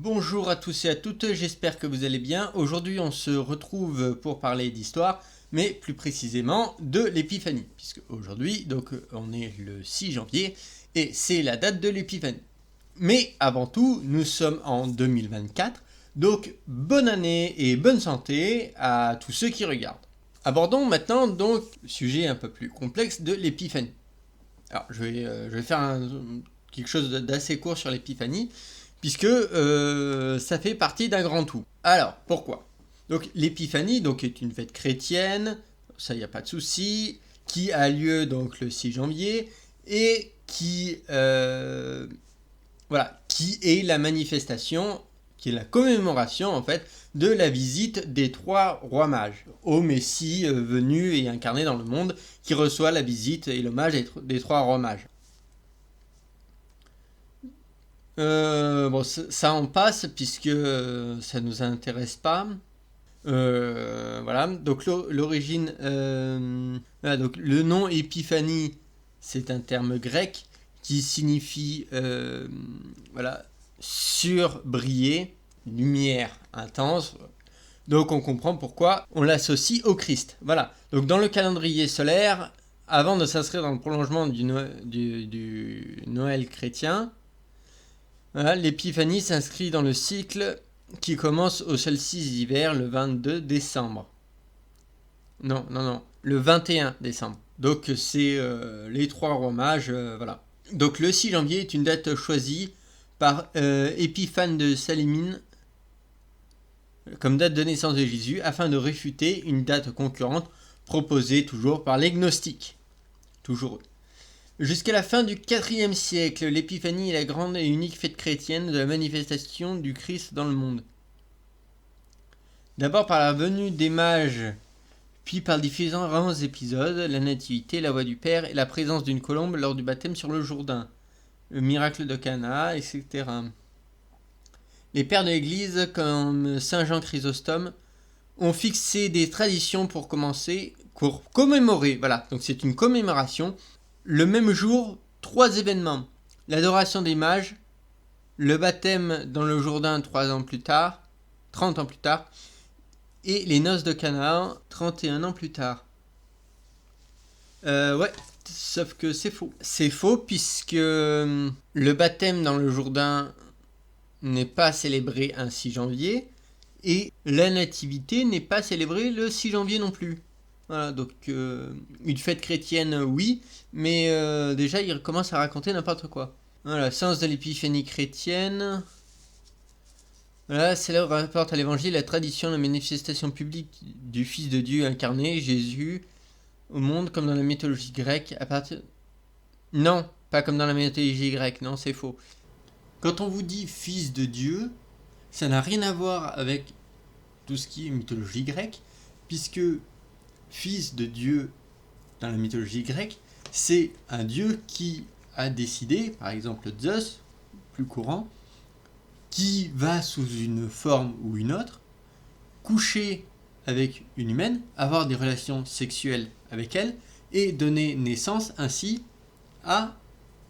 Bonjour à tous et à toutes, j'espère que vous allez bien. Aujourd'hui on se retrouve pour parler d'histoire, mais plus précisément de l'épiphanie, puisque aujourd'hui on est le 6 janvier et c'est la date de l'épiphanie. Mais avant tout, nous sommes en 2024, donc bonne année et bonne santé à tous ceux qui regardent. Abordons maintenant donc le sujet un peu plus complexe de l'épiphanie. Alors je vais faire quelque chose d'assez court sur l'épiphanie, puisque ça fait partie d'un grand tout. Alors, pourquoi ? Donc l'épiphanie est une fête chrétienne, ça il n'y a pas de souci, qui a lieu donc le 6 janvier, et qui est la manifestation, qui est la commémoration en fait, de la visite des trois rois mages, au Messie venu et incarné dans le monde, qui reçoit la visite et l'hommage des trois rois mages. Ça en passe puisque ça nous intéresse pas. Voilà, donc l'origine, donc le nom épiphanie, c'est un terme grec qui signifie surbriller, lumière intense. Donc on comprend pourquoi on l'associe au Christ. Voilà. Donc dans le calendrier solaire, avant de s'inscrire dans le prolongement du Noël chrétien, voilà, l'épiphanie s'inscrit dans le cycle qui commence au solstice d'hiver le 22 décembre. Non, le 21 décembre. Donc c'est les trois rois mages, voilà. Donc le 6 janvier est une date choisie par Épiphane de Salamine comme date de naissance de Jésus afin de réfuter une date concurrente proposée toujours par les gnostiques. Toujours eux. Jusqu'à la fin du IVe siècle, l'épiphanie est la grande et unique fête chrétienne de la manifestation du Christ dans le monde. D'abord par la venue des mages, puis par différents épisodes, la nativité, la voix du Père et la présence d'une colombe lors du baptême sur le Jourdain, le miracle de Cana, etc. Les pères de l'Église, comme Saint Jean Chrysostome, ont fixé des traditions pour commémorer, voilà, donc c'est une commémoration. Le même jour, 3 événements. L'adoration des mages, le baptême dans le Jourdain 30 ans plus tard, et les noces de Canaan 31 ans plus tard. Sauf que c'est faux. C'est faux puisque le baptême dans le Jourdain n'est pas célébré un 6 janvier et la nativité n'est pas célébrée le 6 janvier non plus. Voilà, donc une fête chrétienne, oui, mais déjà il commence à raconter n'importe quoi. Voilà, sens de l'épiphanie chrétienne. Voilà, cela rapporte à l'évangile la tradition de la manifestation publique du Fils de Dieu incarné, Jésus, au monde comme dans la mythologie grecque. Non, pas comme dans la mythologie grecque, non, c'est faux. Quand on vous dit Fils de Dieu, ça n'a rien à voir avec tout ce qui est mythologie grecque, puisque Fils de Dieu dans la mythologie grecque, c'est un dieu qui a décidé, par exemple Zeus, plus courant, qui va sous une forme ou une autre, coucher avec une humaine, avoir des relations sexuelles avec elle, et donner naissance ainsi à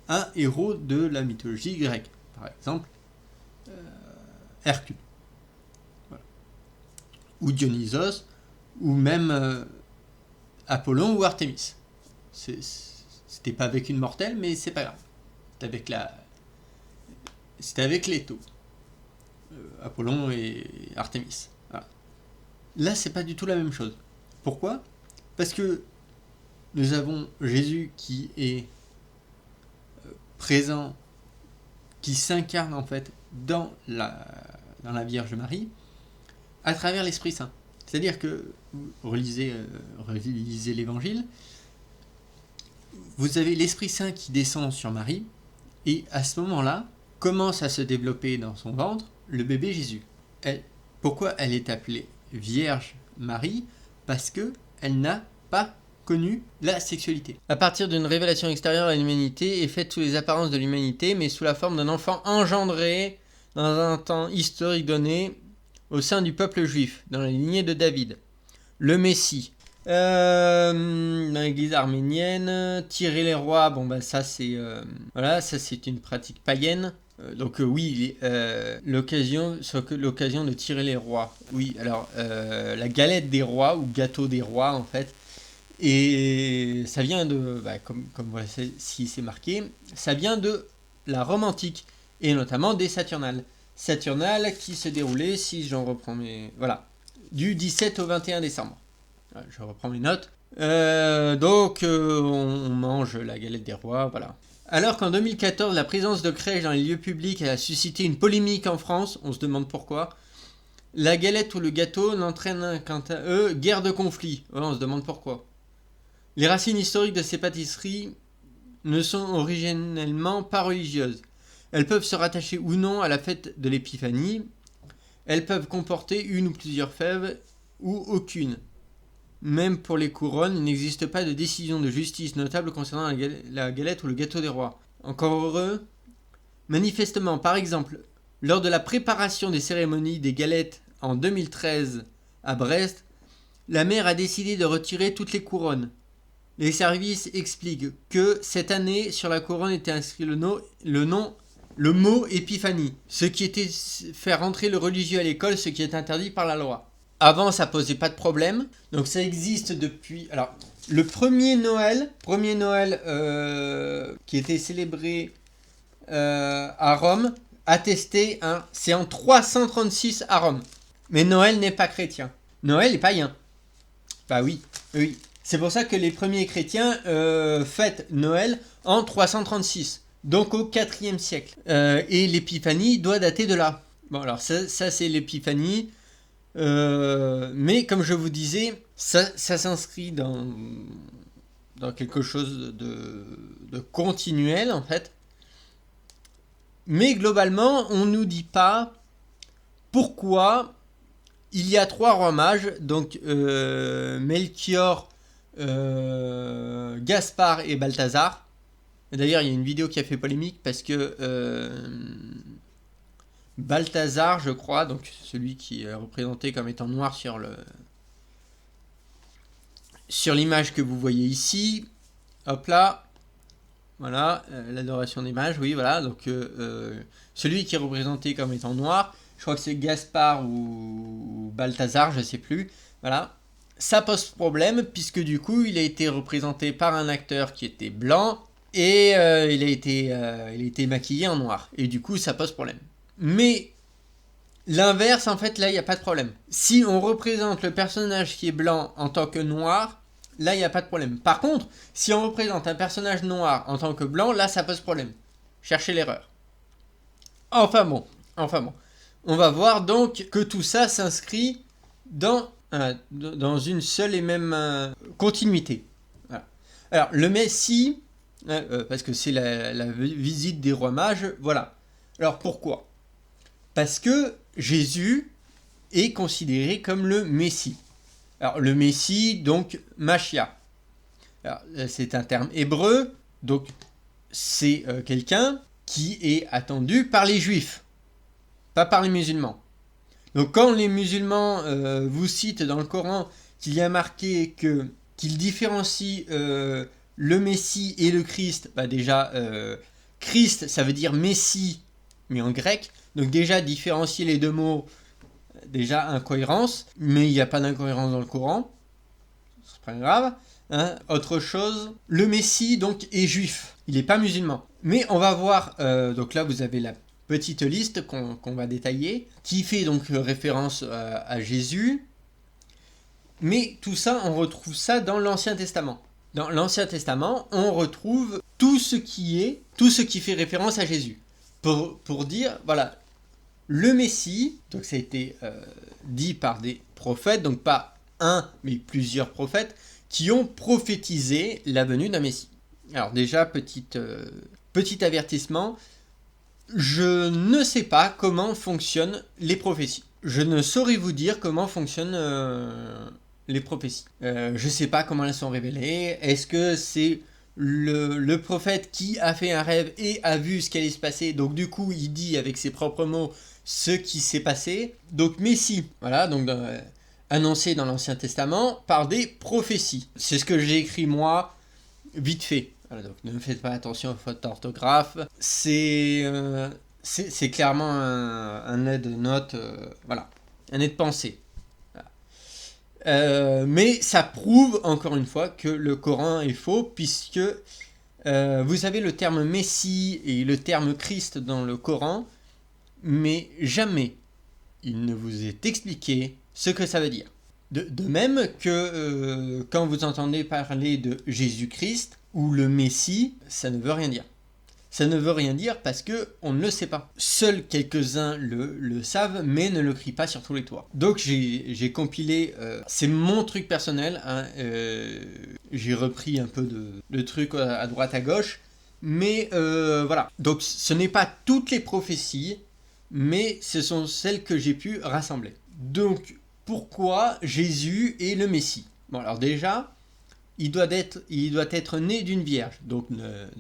un héros de la mythologie grecque. Par exemple, Hercule. Voilà. Ou Dionysos, ou même Apollon ou Artémis. C'était pas avec une mortelle, mais c'est pas grave. C'était avec Leto. Apollon et Artémis. Voilà. Là, c'est pas du tout la même chose. Pourquoi ? Parce que nous avons Jésus qui est présent, qui s'incarne en fait dans la Vierge Marie à travers l'Esprit Saint. C'est-à-dire que vous relisez l'Évangile, vous avez l'Esprit Saint qui descend sur Marie, et à ce moment-là, commence à se développer dans son ventre le bébé Jésus. Pourquoi elle est appelée Vierge Marie ? Parce que elle n'a pas connu la sexualité. À partir d'une révélation extérieure à l'humanité, est faite sous les apparences de l'humanité, mais sous la forme d'un enfant engendré dans un temps historique donné au sein du peuple juif, dans la lignée de David. Le Messie. Dans l'église arménienne, tirer les rois, ça c'est une pratique païenne. Oui, l'occasion de tirer les rois. Oui, alors la galette des rois ou gâteau des rois en fait. Et ça vient de, comme voilà, si c'est marqué, ça vient de la Rome antique et notamment des Saturnales. Saturnales qui se déroulaient, si j'en reprends du 17 au 21 décembre. Je reprends mes notes. On mange la galette des rois, voilà. Alors qu'en 2014, la présence de crèches dans les lieux publics a suscité une polémique en France, on se demande pourquoi. La galette ou le gâteau n'entraînent quant à eux guère de conflit, on se demande pourquoi. Les racines historiques de ces pâtisseries ne sont originellement pas religieuses. Elles peuvent se rattacher ou non à la fête de l'Épiphanie. Elles peuvent comporter une ou plusieurs fèves ou aucune. Même pour les couronnes, il n'existe pas de décision de justice notable concernant la galette ou le gâteau des rois. Encore heureux. Manifestement, par exemple, lors de la préparation des cérémonies des galettes en 2013 à Brest, la maire a décidé de retirer toutes les couronnes. Les services expliquent que cette année, sur la couronne était inscrit le mot Épiphanie, ce qui était faire rentrer le religieux à l'école, ce qui est interdit par la loi. Avant, ça posait pas de problème, donc ça existe depuis. Alors, le premier Noël qui était célébré à Rome, attesté, c'est en 336 à Rome. Mais Noël n'est pas chrétien. Noël est païen. Bah oui. C'est pour ça que les premiers chrétiens fêtent Noël en 336, donc au 4e siècle. Et l'épiphanie doit dater de là. Bon, alors ça c'est l'épiphanie. Mais comme je vous disais, ça s'inscrit dans quelque chose de continuel en fait. Mais globalement, on ne nous dit pas pourquoi il y a 3 rois mages, donc Melchior, Gaspard et Balthazar. D'ailleurs, il y a une vidéo qui a fait polémique parce que Balthazar, je crois, donc celui qui est représenté comme étant noir sur l'image que vous voyez ici, hop là, voilà, l'adoration des mages, oui, voilà, donc celui qui est représenté comme étant noir, je crois que c'est Gaspard ou Balthazar, je sais plus, voilà. Ça pose problème puisque du coup il a été représenté par un acteur qui était blanc et il a été maquillé en noir. Et du coup ça pose problème. Mais l'inverse, en fait, là il n'y a pas de problème. Si on représente le personnage qui est blanc en tant que noir, là il n'y a pas de problème. Par contre, si on représente un personnage noir en tant que blanc, là ça pose problème. Cherchez l'erreur. Enfin bon. On va voir donc que tout ça s'inscrit dans une seule et même continuité. Voilà. Alors, le Messie, parce que c'est la visite des rois mages, voilà. Alors, pourquoi ? Parce que Jésus est considéré comme le Messie. Alors, le Messie, donc, Machia. Alors, c'est un terme hébreu, donc c'est quelqu'un qui est attendu par les Juifs, pas par les musulmans. Donc quand les musulmans vous citent dans le Coran qu'il y a marqué qu'il différencie le Messie et le Christ, déjà Christ ça veut dire Messie mais en grec, donc déjà différencier les deux mots, déjà incohérence, mais il n'y a pas d'incohérence dans le Coran, c'est pas grave. Autre chose, le Messie donc est juif, il n'est pas musulman. Mais on va voir, donc là vous avez la petite liste qu'on va détailler, qui fait donc référence à Jésus. Mais tout ça, on retrouve ça dans l'Ancien Testament. Dans l'Ancien Testament, on retrouve tout ce qui fait référence à Jésus. Pour dire, voilà, le Messie, donc ça a été dit par des prophètes, donc pas un, mais plusieurs prophètes, qui ont prophétisé la venue d'un Messie. Alors déjà, petit avertissement, je ne sais pas comment fonctionnent les prophéties. Je ne saurais vous dire comment fonctionnent les prophéties. Je ne sais pas comment elles sont révélées. Est-ce que c'est le prophète qui a fait un rêve et a vu ce qui allait se passer, donc du coup il dit avec ses propres mots ce qui s'est passé. Donc Messie, voilà, donc annoncé dans l'Ancien Testament par des prophéties. C'est ce que j'ai écrit moi, vite fait. Voilà, donc ne faites pas attention aux fautes d'orthographe. C'est c'est clairement un aide-note, voilà, un aide-pensée. Mais ça prouve encore une fois que le Coran est faux, puisque vous avez le terme Messie et le terme Christ dans le Coran, mais jamais il ne vous est expliqué ce que ça veut dire. De même que quand vous entendez parler de Jésus-Christ ou le Messie, ça ne veut rien dire. Ça ne veut rien dire parce que on ne le sait pas. Seuls quelques-uns le savent, mais ne le crient pas sur tous les toits. Donc j'ai compilé, c'est mon truc personnel, hein, j'ai repris un peu de trucs à droite à gauche, mais voilà. Donc ce n'est pas toutes les prophéties, mais ce sont celles que j'ai pu rassembler. Donc pourquoi Jésus est le Messie? Bon alors déjà, il doit être né d'une vierge, donc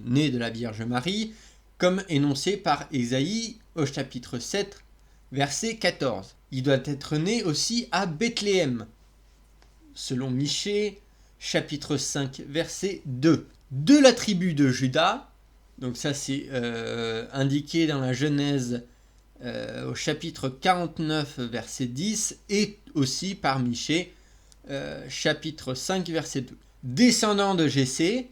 né de la Vierge Marie, comme énoncé par Ésaïe au chapitre 7, verset 14. Il doit être né aussi à Bethléem, selon Michée, chapitre 5, verset 2. De la tribu de Juda, donc ça c'est indiqué dans la Genèse au chapitre 49, verset 10, et aussi par Michée, chapitre 5, verset 2. Descendant de Jessé,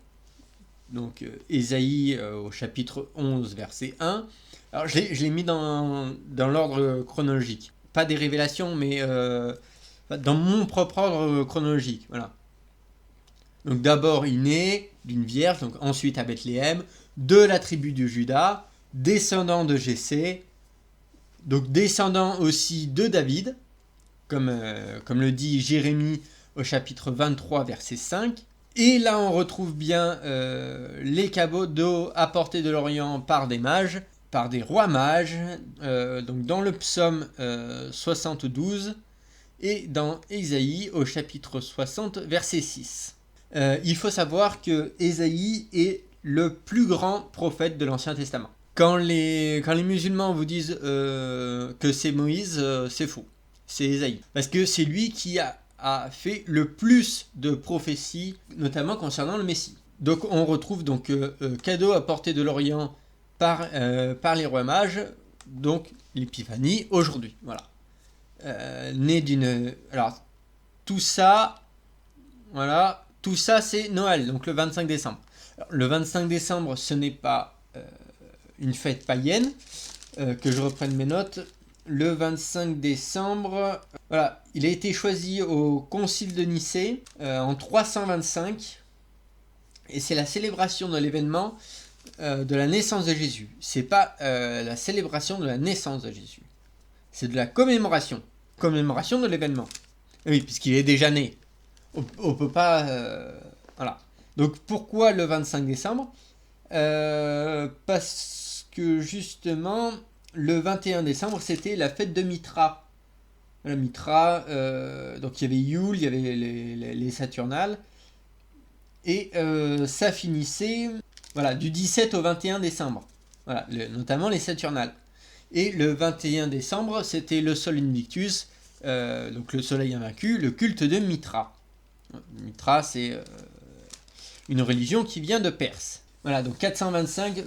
donc Ésaïe au chapitre 11, verset 1. Alors je l'ai mis dans l'ordre chronologique. Pas des révélations, mais dans mon propre ordre chronologique. Voilà. Donc d'abord il naît d'une vierge, donc ensuite à Bethléem, de la tribu de Juda, descendant de Jessé, donc descendant aussi de David, comme le dit Jérémie au chapitre 23, verset 5. Et là, on retrouve bien les cadeaux apportés de l'Orient par des mages, par des rois mages, donc dans le psaume 72 et dans Ésaïe au chapitre 60, verset 6. Il faut savoir que Ésaïe est le plus grand prophète de l'Ancien Testament. Quand les musulmans vous disent que c'est Moïse, c'est faux. C'est Ésaïe. Parce que c'est lui qui a fait le plus de prophéties, notamment concernant le Messie. Donc on retrouve donc cadeau apporté de l'Orient par les rois mages, donc l'épiphanie aujourd'hui. Voilà. Né d'une... Alors, tout ça, voilà, tout ça c'est Noël, donc le 25 décembre. Alors, le 25 décembre, ce n'est pas une fête païenne, que je reprenne mes notes. Le 25 décembre, voilà, il a été choisi au concile de Nicée en 325, et c'est la célébration de l'événement de la naissance de Jésus. C'est pas la célébration de la naissance de Jésus, c'est de la commémoration de l'événement. Oui, puisqu'il est déjà né. On peut pas, voilà. Donc pourquoi le 25 décembre? Parce que justement, le 21 décembre, c'était la fête de Mithra. La Mithra, donc il y avait Yule, il y avait les Saturnales, et ça finissait voilà, du 17 au 21 décembre, voilà, notamment les Saturnales. Et le 21 décembre, c'était le Sol Invictus, donc le soleil invaincu, le culte de Mithra. Mithra, c'est une religion qui vient de Perse. Voilà, donc 425,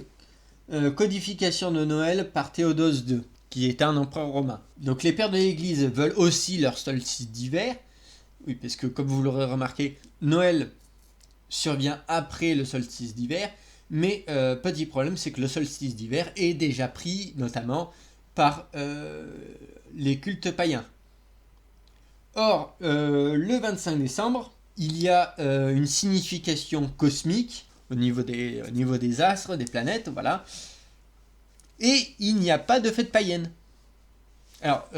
codification de Noël par Théodose II, qui est un empereur romain. Donc les pères de l'Église veulent aussi leur solstice d'hiver. Oui, parce que comme vous l'aurez remarqué, Noël survient après le solstice d'hiver. Mais petit problème, c'est que le solstice d'hiver est déjà pris notamment par les cultes païens. Or, le 25 décembre, il y a une signification cosmique au niveau des astres, des planètes, voilà. Et il n'y a pas de fête païenne. Alors,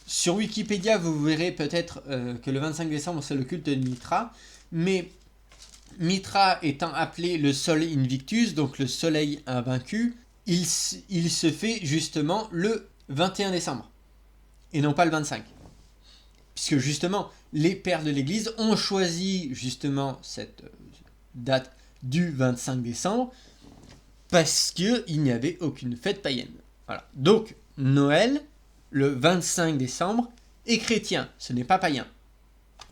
sur Wikipédia, vous verrez peut-être que le 25 décembre, c'est le culte de Mithra, mais Mithra étant appelé le Sol Invictus, donc le soleil invaincu, il se fait justement le 21 décembre, et non pas le 25. Puisque justement, les pères de l'Église ont choisi justement cette date du 25 décembre, parce qu'il n'y avait aucune fête païenne. Voilà. Donc, Noël, le 25 décembre, est chrétien, ce n'est pas païen.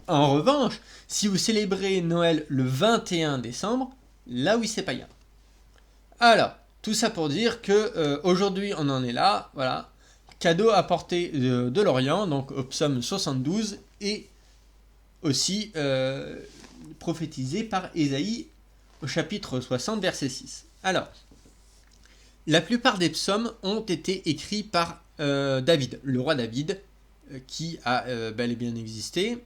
En revanche, si vous célébrez Noël le 21 décembre, là oui c'est païen. Alors, Tout ça pour dire que aujourd'hui on en est là, voilà. Cadeau apporté de l'Orient, donc au psaume 72, et aussi prophétisé par Ésaïe au chapitre 60, verset 6. Alors, la plupart des psaumes ont été écrits par David, le roi David, qui a bel et bien existé.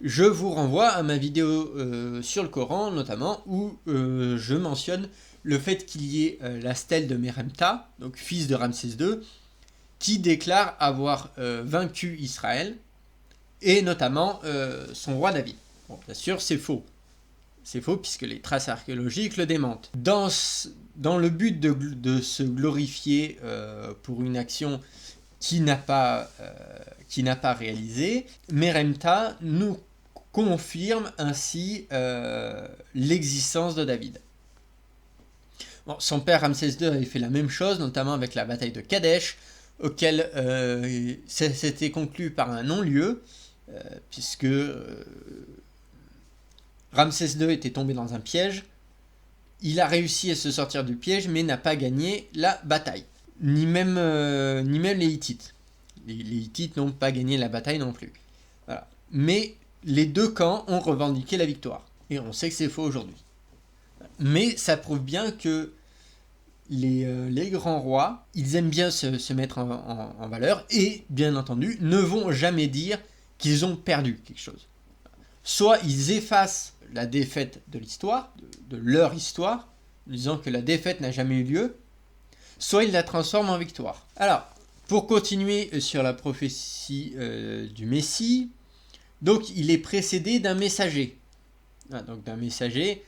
Je vous renvoie à ma vidéo sur le Coran, notamment, où je mentionne le fait qu'il y ait la stèle de Meremta, donc fils de Ramsès II, qui déclare avoir vaincu Israël, et notamment son roi David. Bon, bien sûr, c'est faux. C'est faux puisque les traces archéologiques le démentent. Dans le but de se glorifier pour une action qui n'a pas réalisé, Meremta nous confirme ainsi l'existence de David. Bon, son père Ramsès II avait fait la même chose, notamment avec la bataille de Kadesh, auquel c'était conclu par un non-lieu, puisque Ramsès II était tombé dans un piège. Il a réussi à se sortir du piège, mais n'a pas gagné la bataille. Ni même les Hittites. Les Hittites n'ont pas gagné la bataille non plus. Voilà. Mais les deux camps ont revendiqué la victoire. Et on sait que c'est faux aujourd'hui. Mais ça prouve bien que les grands rois, ils aiment bien se mettre en valeur et, bien entendu, ne vont jamais dire qu'ils ont perdu quelque chose. Soit ils effacent la défaite de l'histoire, de leur histoire, en disant que la défaite n'a jamais eu lieu, soit ils la transforment en victoire. Alors, pour continuer sur la prophétie du Messie, donc il est précédé d'un messager. Donc d'un messager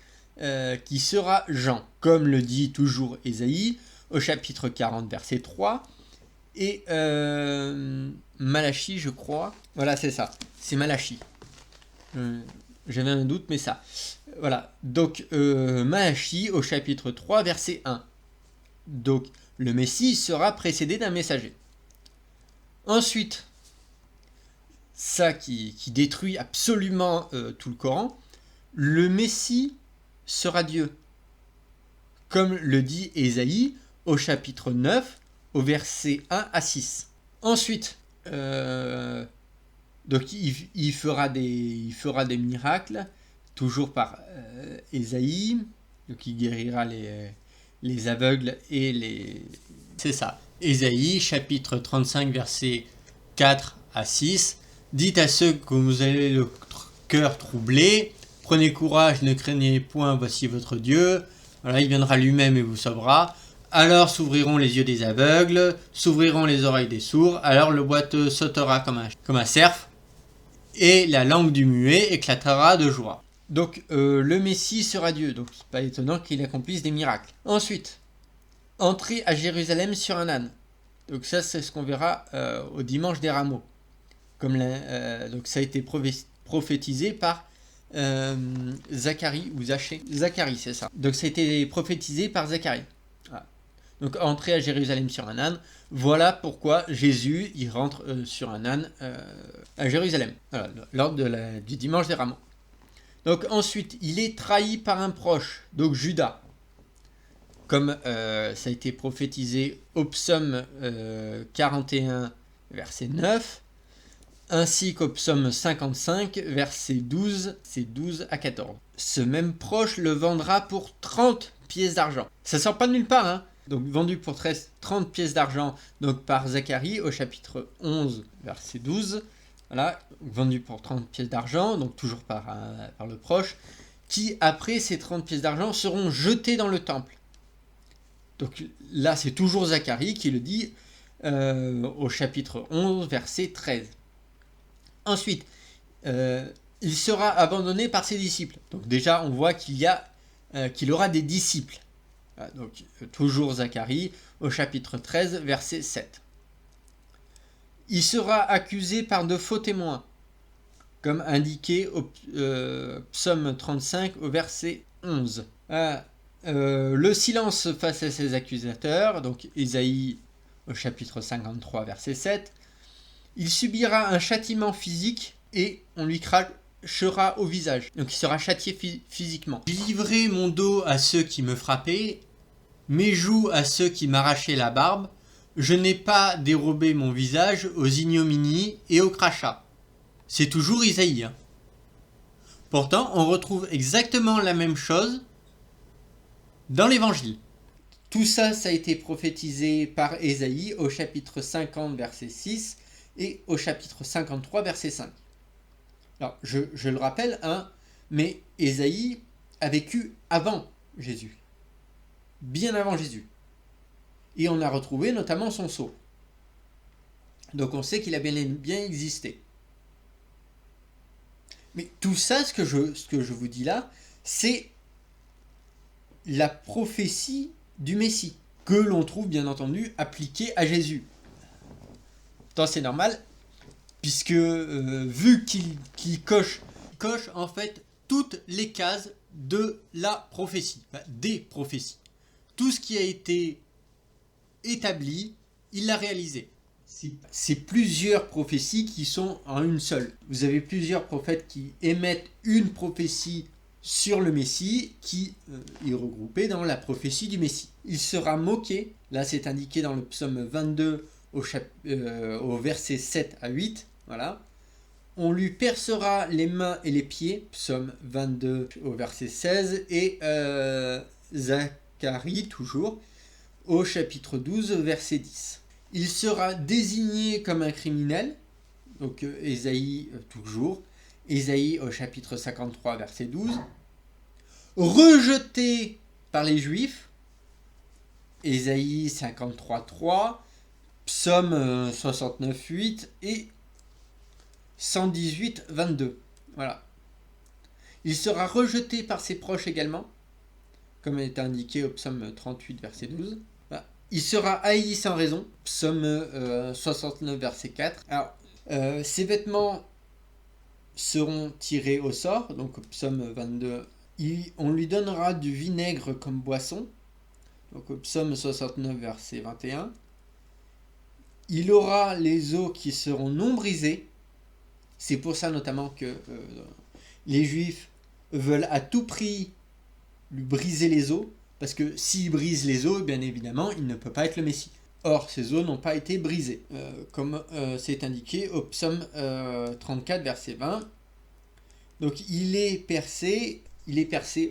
qui sera Jean, comme le dit toujours Ésaïe, au chapitre 40, verset 3, et Malachie, je crois. Voilà, c'est ça, c'est Malachie. J'avais un doute, mais ça. Voilà, donc Malachie, au chapitre 3, verset 1. Donc, le Messie sera précédé d'un messager. Ensuite, ça qui détruit absolument tout le Coran, le Messie sera Dieu. Comme le dit Ésaïe au chapitre 9, au verset 1 à 6. Ensuite, donc il fera des miracles, toujours par Ésaïe, donc il guérira les aveugles et les... C'est ça. Ésaïe, chapitre 35, versets 4 à 6. Dites à ceux que vous avez le cœur troublé, prenez courage, ne craignez point, voici votre Dieu. Voilà, il viendra lui-même et vous sauvera. Alors s'ouvriront les yeux des aveugles, s'ouvriront les oreilles des sourds, alors le boiteux sautera comme un cerf, et la langue du muet éclatera de joie. Donc le Messie sera Dieu, donc c'est pas étonnant qu'il accomplisse des miracles. Ensuite, entrer à Jérusalem sur un âne. Donc ça c'est ce qu'on verra au dimanche des rameaux. Donc ça a été prophétisé par Zacharie ou Zachée. Zacharie, c'est ça. Donc ça a été prophétisé par Zacharie. Voilà. Donc entrer à Jérusalem sur un âne. Voilà pourquoi Jésus il rentre sur un âne à Jérusalem. Voilà, lors du dimanche des rameaux. Donc ensuite, il est trahi par un proche, donc Judas. Comme ça a été prophétisé au psaume 41, verset 9, ainsi qu'au psaume 55, verset 12, c'est 12 à 14. Ce même proche le vendra pour 30 pièces d'argent. Ça sort pas de nulle part, hein. Donc vendu pour 30 pièces d'argent, donc par Zacharie au chapitre 11, verset 12. Voilà, vendu pour 30 pièces d'argent, donc toujours par le proche, qui après ces 30 pièces d'argent seront jetées dans le temple. Donc là c'est toujours Zacharie qui le dit au chapitre 11, verset 13. Ensuite, il sera abandonné par ses disciples. Donc déjà on voit qu'il aura des disciples. Voilà, donc toujours Zacharie au chapitre 13, verset 7. Il sera accusé par de faux témoins, comme indiqué au psaume 35 au verset 11. Le silence face à ses accusateurs, donc Ésaïe au chapitre 53 verset 7. Il subira un châtiment physique et on lui crachera au visage. Donc il sera châtié physiquement. J'ai livré mon dos à ceux qui me frappaient mes joues à ceux qui m'arrachaient la barbe, je n'ai pas dérobé mon visage aux ignominies et aux crachats. C'est toujours Isaïe. Hein. Pourtant, on retrouve exactement la même chose dans l'Évangile. Tout ça, ça a été prophétisé par Ésaïe au chapitre 50, verset 6 et au chapitre 53, verset 5. Alors, je le rappelle, hein, mais Ésaïe a vécu avant Jésus, bien avant Jésus. Et on a retrouvé notamment son sceau. Donc on sait qu'il a bien existé. Mais tout ça, ce que je vous dis là, c'est la prophétie du Messie, que l'on trouve bien entendu appliquée à Jésus. Pourtant c'est normal, puisque vu qu'il coche en fait toutes les cases de la prophétie, enfin, des prophéties. Tout ce qui a été établi, il l'a réalisé. C'est plusieurs prophéties qui sont en une seule. Vous avez plusieurs prophètes qui émettent une prophétie sur le Messie qui est regroupée dans la prophétie du Messie. Il sera moqué, là c'est indiqué dans le psaume 22 au verset 7 à 8, voilà. On lui percera les mains et les pieds, psaume 22 au verset 16, et Zacharie toujours, au chapitre 12, verset 10. Il sera désigné comme un criminel, donc Ésaïe toujours, Ésaïe au chapitre 53, verset 12. Rejeté par les Juifs, Ésaïe 53, 3, psaume 69, 8 et 118, 22. Voilà. Il sera rejeté par ses proches également, comme est indiqué au psaume 38, verset 12. Voilà. Il sera haï sans raison, psaume 69, verset 4. Alors, ses vêtements seront tirés au sort, donc au psaume 22. On lui donnera du vinaigre comme boisson, donc au psaume 69, verset 21. Il aura les os qui seront non brisés. C'est pour ça notamment que les Juifs veulent à tout prix lui briser les os, parce que s'il brise les os, bien évidemment, il ne peut pas être le Messie. Or, ces os n'ont pas été brisés, comme c'est indiqué au psaume 34, verset 20. Donc, il est percé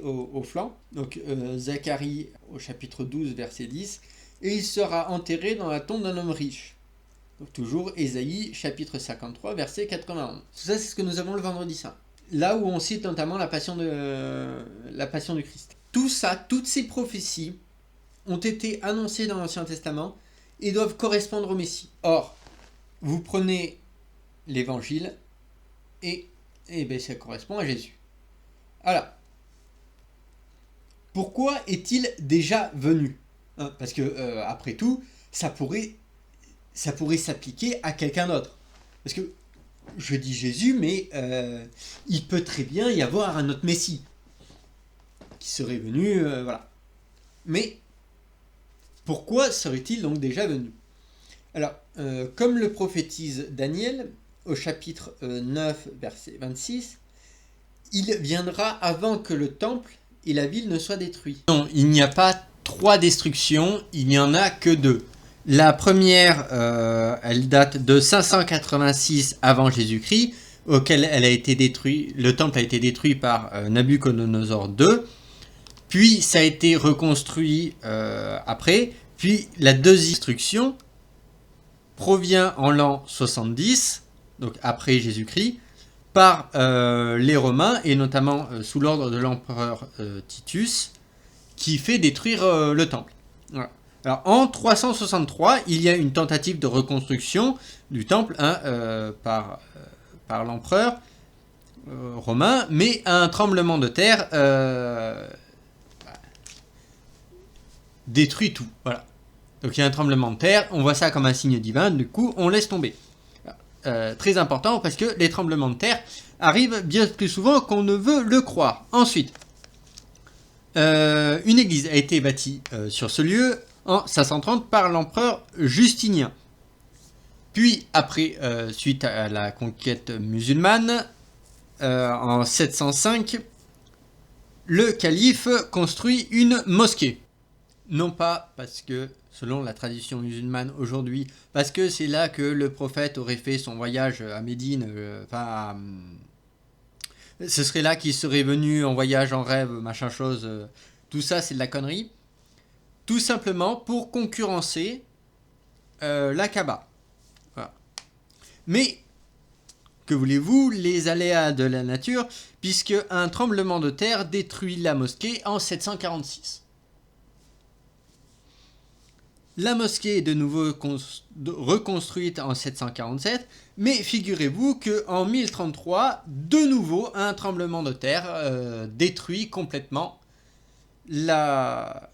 au flanc, donc Zacharie au chapitre 12, verset 10, et il sera enterré dans la tombe d'un homme riche. Donc toujours Ésaïe, chapitre 53, verset 91. Tout ça, c'est ce que nous avons le vendredi saint. Là où on cite notamment la passion du Christ. Tout ça, toutes ces prophéties ont été annoncées dans l'Ancien Testament et doivent correspondre au Messie. Or, vous prenez l'Évangile et ben, ça correspond à Jésus. Alors, pourquoi est-il déjà venu ? Parce que, après tout, ça pourrait s'appliquer à quelqu'un d'autre. Parce que je dis Jésus, mais il peut très bien y avoir un autre Messie qui serait venu, voilà. Mais pourquoi serait-il donc déjà venu ? Alors, comme le prophétise Daniel au chapitre 9, verset 26, il viendra avant que le temple et la ville ne soient détruits. Non, il n'y a pas 3 destructions, il n'y en a que 2. La première, elle date de 586 avant Jésus-Christ, auquel le temple a été détruit par Nabuchodonosor II. Puis ça a été reconstruit après. Puis la deuxième destruction provient en l'an 70, donc après Jésus-Christ, par les Romains et notamment sous l'ordre de l'empereur Titus, qui fait détruire le temple. Voilà. Alors, en 363, il y a une tentative de reconstruction du temple par l'empereur romain, mais un tremblement de terre détruit tout. Voilà. Donc il y a un tremblement de terre, on voit ça comme un signe divin, du coup on laisse tomber. Très important parce que les tremblements de terre arrivent bien plus souvent qu'on ne veut le croire. Ensuite, une église a été bâtie sur ce lieu en 530 par l'empereur Justinien. Puis après, suite à la conquête musulmane, en 705, le calife construit une mosquée. Non pas parce que, selon la tradition musulmane aujourd'hui, parce que c'est là que le prophète aurait fait son voyage à Médine, ce serait là qu'il serait venu en voyage en rêve, machin chose, tout ça c'est de la connerie. Tout simplement pour concurrencer la Kaaba. Voilà. Mais, que voulez-vous, les aléas de la nature, puisque un tremblement de terre détruit la mosquée en 746. La mosquée est de nouveau reconstruite en 747, mais figurez-vous qu'en 1033, de nouveau, un tremblement de terre détruit complètement la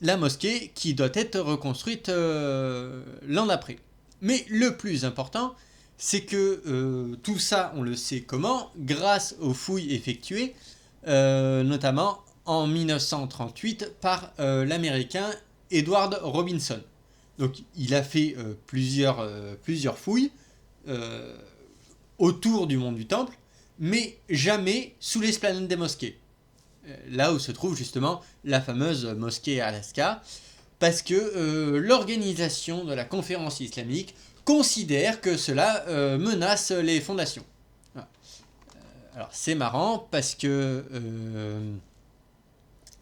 mosquée qui doit être reconstruite l'an d'après. Mais le plus important, c'est que tout ça, on le sait comment, grâce aux fouilles effectuées, notamment en 1938 par l'américain Edward Robinson. Donc il a fait plusieurs fouilles autour du mont du Temple, mais jamais sous l'esplanade des mosquées. Là où se trouve justement la fameuse mosquée Alaska, parce que l'organisation de la conférence islamique considère que cela menace les fondations. Voilà. Alors c'est marrant parce que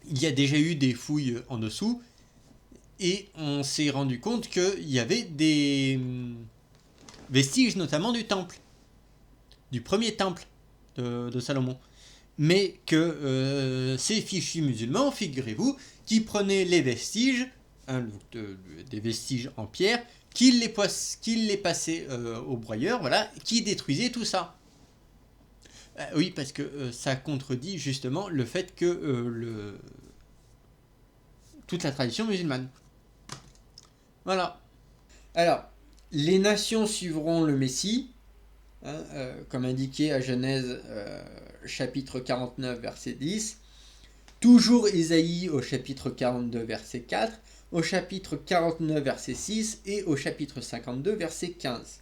il y a déjà eu des fouilles en dessous et on s'est rendu compte qu'il y avait des vestiges notamment du temple, du premier temple de Salomon. Mais que ces fichus musulmans, figurez-vous, qui prenaient les vestiges, des vestiges en pierre, qui les passaient au broyeur, voilà, qui détruisaient tout ça. Oui, parce que ça contredit justement le fait que toute la tradition musulmane. Voilà. Alors, les nations suivront le Messie, hein, comme indiqué à Genèse chapitre 49, verset 10. Toujours Ésaïe au chapitre 42, verset 4, au chapitre 49, verset 6 et au chapitre 52, verset 15.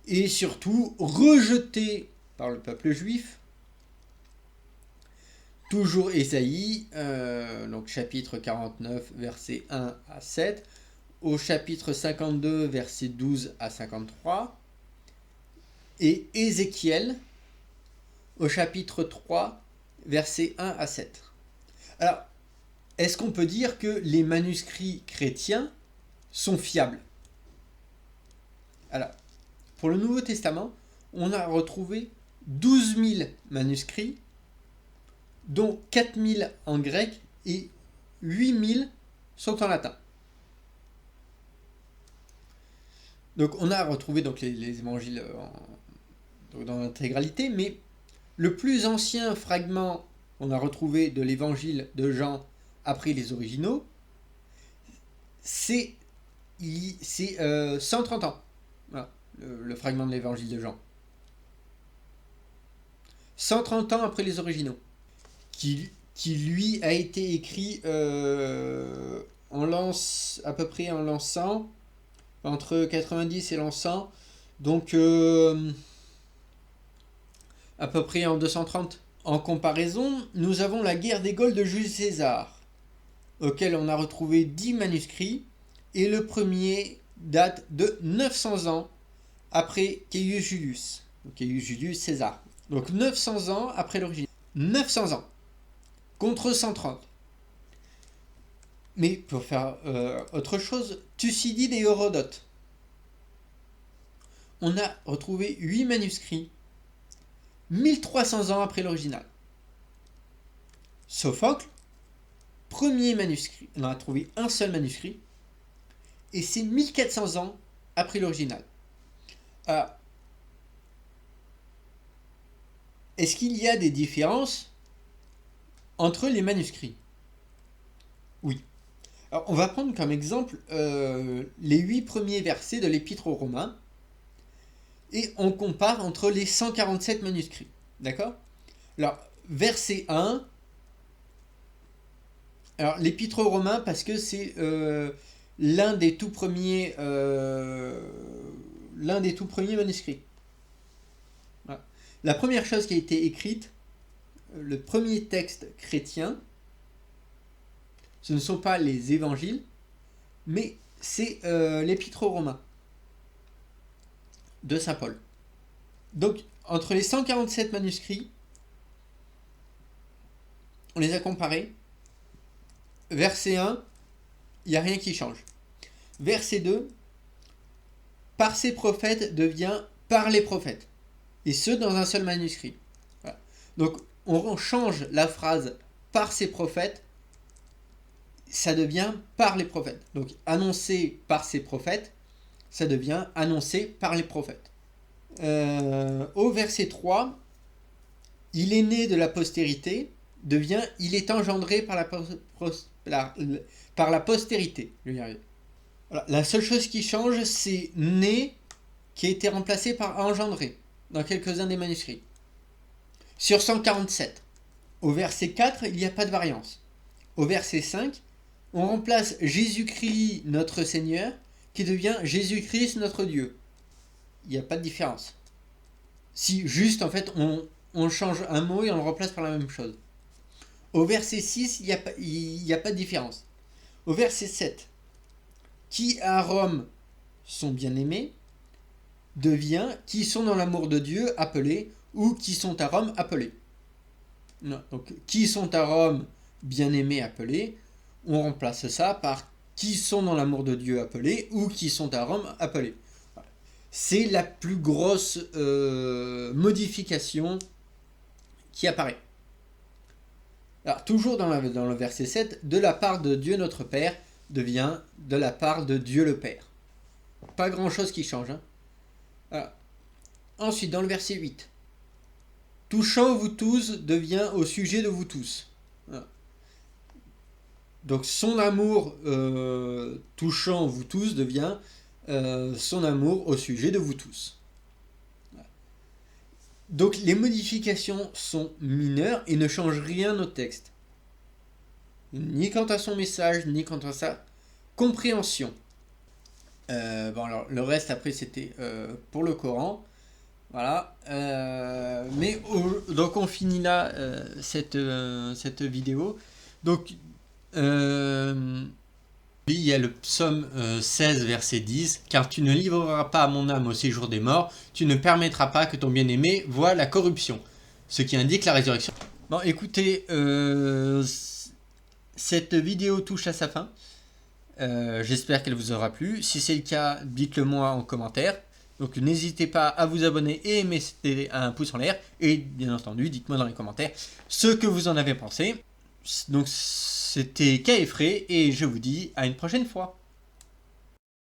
Et surtout, rejeté par le peuple juif, toujours Ésaïe, donc chapitre 49, verset 1 à 7, au chapitre 52, verset 12 à 53, et Ézéchiel, au chapitre 3, verset 1 à 7. Alors, est-ce qu'on peut dire que les manuscrits chrétiens sont fiables? Alors, pour le Nouveau Testament, on a retrouvé 12 000 manuscrits, dont 4 000 en grec et 8 000 sont en latin. Donc on a retrouvé donc les évangiles dans l'intégralité, mais le plus ancien fragment qu'on a retrouvé de l'évangile de Jean après les originaux, c'est 130 ans. Voilà, le fragment de l'évangile de Jean. 130 ans après les originaux. Qui lui a été écrit à peu près en l'an 100, entre 90 et l'an 100, donc à peu près en 230. En comparaison, nous avons la guerre des Gaules de Jules César, auquel on a retrouvé 10 manuscrits, et le premier date de 900 ans après Caius Julius. Caius Julius César. Donc 900 ans après l'origine. 900 ans contre 130. Mais pour faire autre chose, Thucydide et Hérodote. On a retrouvé 8 manuscrits 1300 ans après l'original. Sophocle, premier manuscrit, on a trouvé un seul manuscrit, et c'est 1400 ans après l'original. Alors, est-ce qu'il y a des différences entre les manuscrits? Oui. Alors, on va prendre comme exemple les 8 premiers versets de l'Épître aux Romains, et on compare entre les 147 manuscrits. D'accord? Alors, verset 1. Alors, l'Épître aux Romains, parce que c'est l'un des tout premiers manuscrits. Voilà. La première chose qui a été écrite, le premier texte chrétien, ce ne sont pas les évangiles, mais c'est l'épître aux Romains de saint Paul. Donc, entre les 147 manuscrits, on les a comparés. Verset 1, il n'y a rien qui change. Verset 2, par ces prophètes devient par les prophètes. Et ce, dans un seul manuscrit. Voilà. Donc, on change la phrase par ces prophètes, ça devient par les prophètes. Donc, annoncé par ces prophètes, ça devient annoncé par les prophètes. Au verset 3, il est né de la postérité, devient il est engendré par la postérité. Je vais y arriver. Voilà. La seule chose qui change, c'est né qui a été remplacé par engendré dans quelques-uns des manuscrits. Sur 147, au verset 4, il n'y a pas de variance. Au verset 5, on remplace Jésus-Christ notre Seigneur qui devient Jésus-Christ notre Dieu. Il n'y a pas de différence. Si juste en fait on change un mot et on le remplace par la même chose. Au verset 6, il n'y a pas de différence. Au verset 7, qui à Rome sont bien-aimés, devient qui sont dans l'amour de Dieu appelés, ou qui sont à Rome appelés. Non, donc qui sont à Rome bien-aimés appelés, on remplace ça par qui sont dans l'amour de Dieu appelés, ou qui sont à Rome appelés. C'est la plus grosse modification qui apparaît. Alors, toujours dans le verset 7, de la part de Dieu notre Père devient de la part de Dieu le Père. Pas grand chose qui change. Hein. Alors, ensuite, dans le verset 8, touchant vous tous devient au sujet de vous tous. Voilà. Donc, son amour touchant vous tous devient son amour au sujet de vous tous. Donc les modifications sont mineures et ne changent rien au texte. Ni quant à son message, ni quant à sa compréhension. Bon alors le reste après c'était pour le Coran. Voilà. Donc on finit là cette vidéo. Donc il y a le psaume 16, verset 10. « Car tu ne livreras pas mon âme au séjour des morts, tu ne permettras pas que ton bien-aimé voie la corruption. » Ce qui indique la résurrection. Bon, écoutez, cette vidéo touche à sa fin. J'espère qu'elle vous aura plu. Si c'est le cas, dites-le moi en commentaire. Donc n'hésitez pas à vous abonner et mettez un pouce en l'air. Et bien entendu, dites-moi dans les commentaires ce que vous en avez pensé. Donc c'était K et Frey et je vous dis à une prochaine fois.